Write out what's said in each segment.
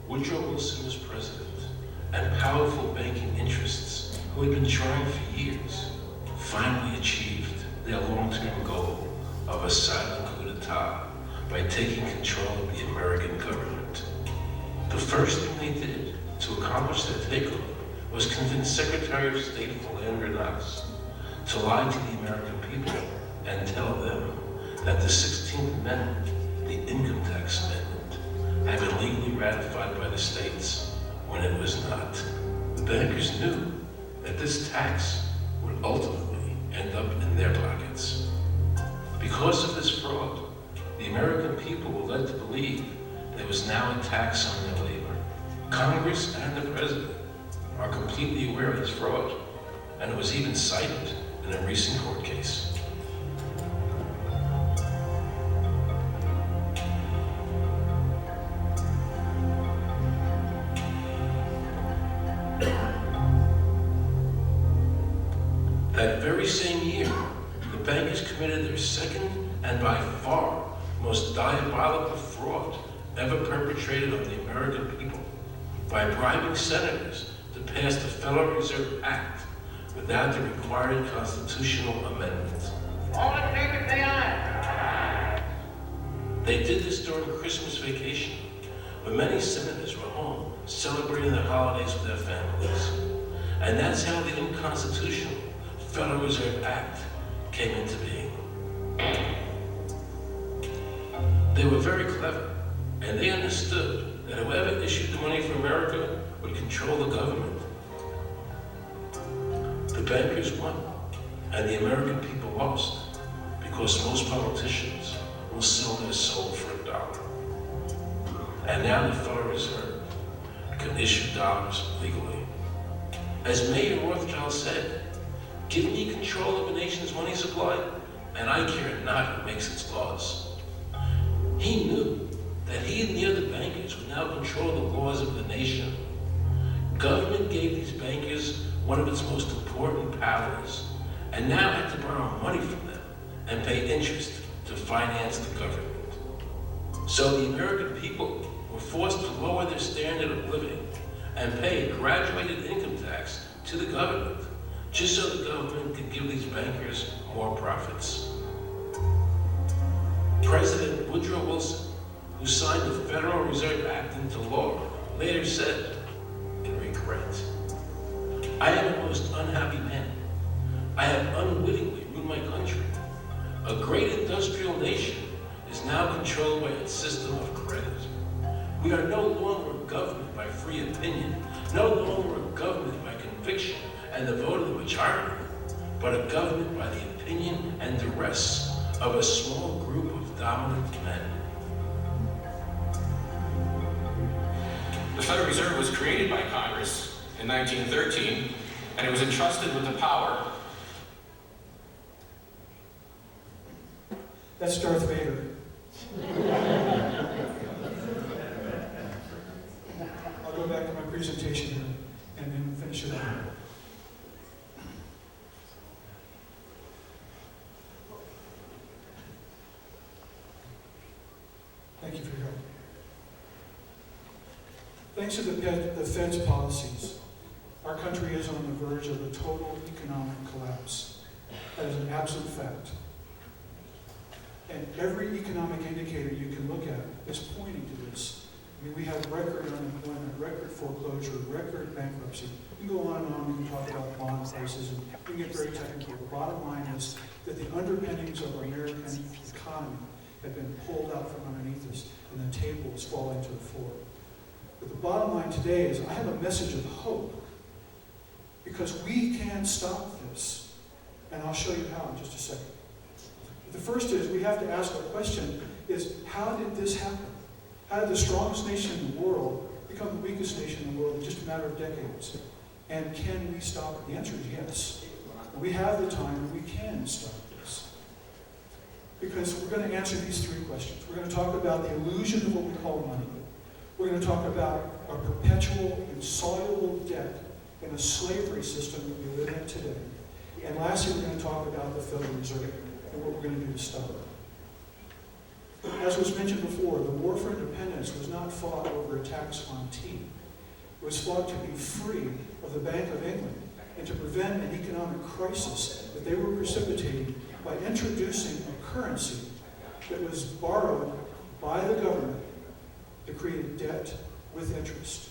Woodrow Wilson was president, and powerful banking interests who had been trying for years finally achieved their long-term goal of a silent coup d'etat by taking control of the American government. The first thing they did to accomplish their takeover was convince Secretary of State Philander Knox to lie to the American people and tell them that the 16th Amendment, the income tax amendment, had been legally ratified by the states when it was not. The bankers knew that this tax would ultimately end up in their pockets. Because of this fraud, the American people were led to believe there was now a tax on their labor. Congress and the president are completely aware of this fraud, and it was even cited in a recent court case. That very same year, the bankers committed their second and by far most diabolical fraud ever perpetrated on the American people by bribing senators to pass the Federal Reserve Act without the required constitutional amendment. All in favor, say aye. They did this during Christmas vacation, when many senators were home celebrating the holidays with their families. And that's how the unconstitutional Federal Reserve Act came into being. They were very clever, and they understood that whoever issued the money for America would control the government. The bankers won, and the American people lost, because most politicians will sell their soul for $1. And now the Federal Reserve can issue dollars legally. As Mayor Rothschild said, "Give me control of a nation's money supply, and I care not who makes its laws." He knew that he and the other bankers would now control the laws of the nation. Government gave these bankers one of its most important powers, and now had to borrow money from them and pay interest to finance the government. So the American people were forced to lower their standard of living and pay a graduated income tax to the government, just so the government could give these bankers more profits. President Woodrow Wilson, who signed the Federal Reserve Act into law, later said, in regret, "I am a most unhappy man. I have unwittingly ruined my country. A great industrial nation is now controlled by its system of credit. We are no longer governed by free opinion, no longer a government by conviction and the vote of the majority, but a government by the opinion and duress of a small group of dominant men." The Federal Reserve was created by Congress in 1913, and it was entrusted with the power. That's Darth Vader. I'll go back to my presentation here and then finish it up. Thank you for your help. Thanks to the Fed's policies, our country is on the verge of a total economic collapse. That is an absolute fact. And every economic indicator you can look at is pointing to this. I mean, we have record unemployment, record foreclosure, record bankruptcy. We can go on and on, we can talk about bond prices, and we can get very technical. The bottom line is that the underpinnings of our American economy have been pulled out from underneath us, and the table is falling to the floor. But the bottom line today is I have a message of hope, because we can stop this. And I'll show you how in just a second. The first is we have to ask a question is, how did this happen? How did the strongest nation in the world become the weakest nation in the world in just a matter of decades? And can we stop it? The answer is yes. We have the time and we can stop this. Because we're going to answer these three questions. We're going to talk about the illusion of what we call money. We're going to talk about a perpetual, insoluble debt in a slavery system that we live in today. And lastly, we're going to talk about the Federal Reserve and what we're going to do to stop it. as was mentioned before, the war for independence was not fought over a tax on tea. It was fought to be free of the Bank of England and to prevent an economic crisis that they were precipitating by introducing a currency that was borrowed by the government to create debt with interest.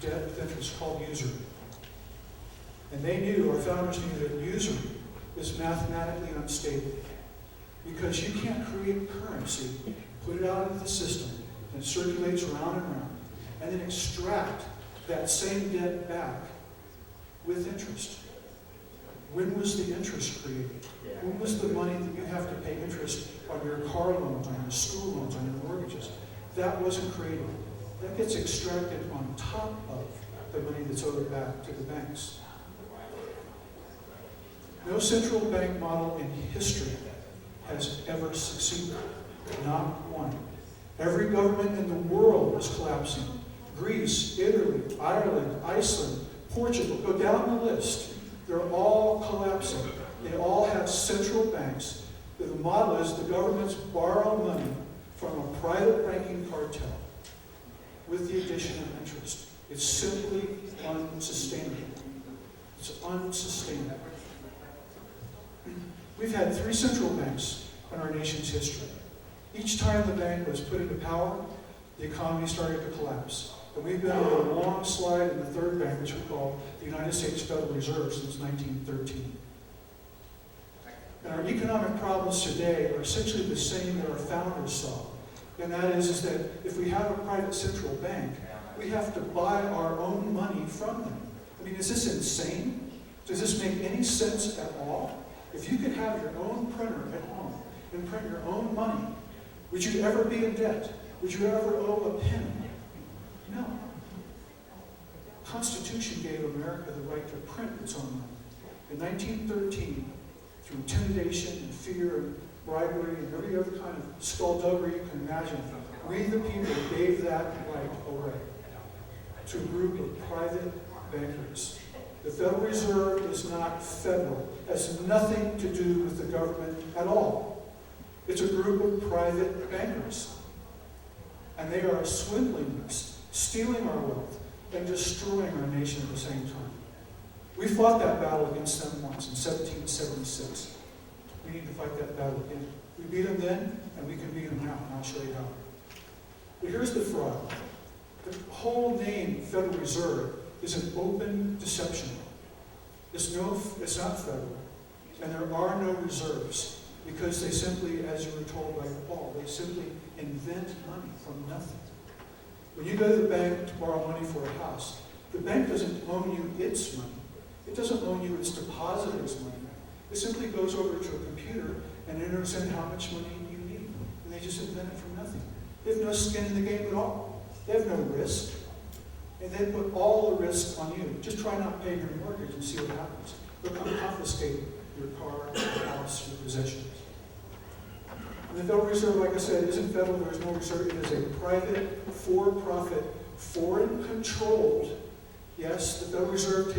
Debt with interest called usury. And they knew, our founders knew, that usury is mathematically unstable because you can't create currency, put it out into the system, and it circulates round and round, and then extract that same debt back with interest. When was the interest created? When was the money that you have to pay interest on your car loans, on your school loans, on your mortgages? That wasn't created. That gets extracted on top of the money that's owed back to the banks. No central bank model in history has ever succeeded. Not one. Every government in the world is collapsing. Greece, Italy, Ireland, Iceland, Portugal, go down the list. They're all collapsing. They all have central banks. The model is the governments borrow money from a private banking cartel with the addition of interest. It's simply unsustainable. It's unsustainable. We've had 3 central banks in our nation's history. Each time the bank was put into power, the economy started to collapse. And we've been on a long slide in the 3rd bank, which we call the United States Federal Reserve, since 1913. And our economic problems today are essentially the same that our founders saw. And that is that if we have a private central bank, we have to buy our own money from them. I mean, is this insane? Does this make any sense at all? If you could have your own printer at home and print your own money, would you ever be in debt? Would you ever owe a penny? No. The Constitution gave America the right to print its own money. In 1913, through intimidation and fear and bribery and every other kind of skullduggery you can imagine, we the people gave that right away to a group of private bankers. The Federal Reserve is not federal. It has nothing to do with the government at all. It's a group of private bankers. And they are swindling us, stealing our wealth, and destroying our nation at the same time. We fought that battle against them once in 1776. We need to fight that battle again. We beat them then, and we can beat them now, and I'll show you how. But here's the fraud. The whole name Federal Reserve is an open deception. It's not federal, and there are no reserves, because they simply, as you were told by Paul, they simply invent money from nothing. When you go to the bank to borrow money for a house, the bank doesn't loan you its money. It doesn't loan you its depositor's money. It simply goes over to a computer and enters in how much money you need. And they just invent it from nothing. They have no skin in the game at all. They have no risk. And they put all the risk on you. Just try not paying your mortgage and see what happens. They'll come confiscate your car, your house, your possessions. And the Federal Reserve, like I said, isn't federal. There is no reserve. It is a private, for-profit, foreign-controlled. Yes, the Federal Reserve takes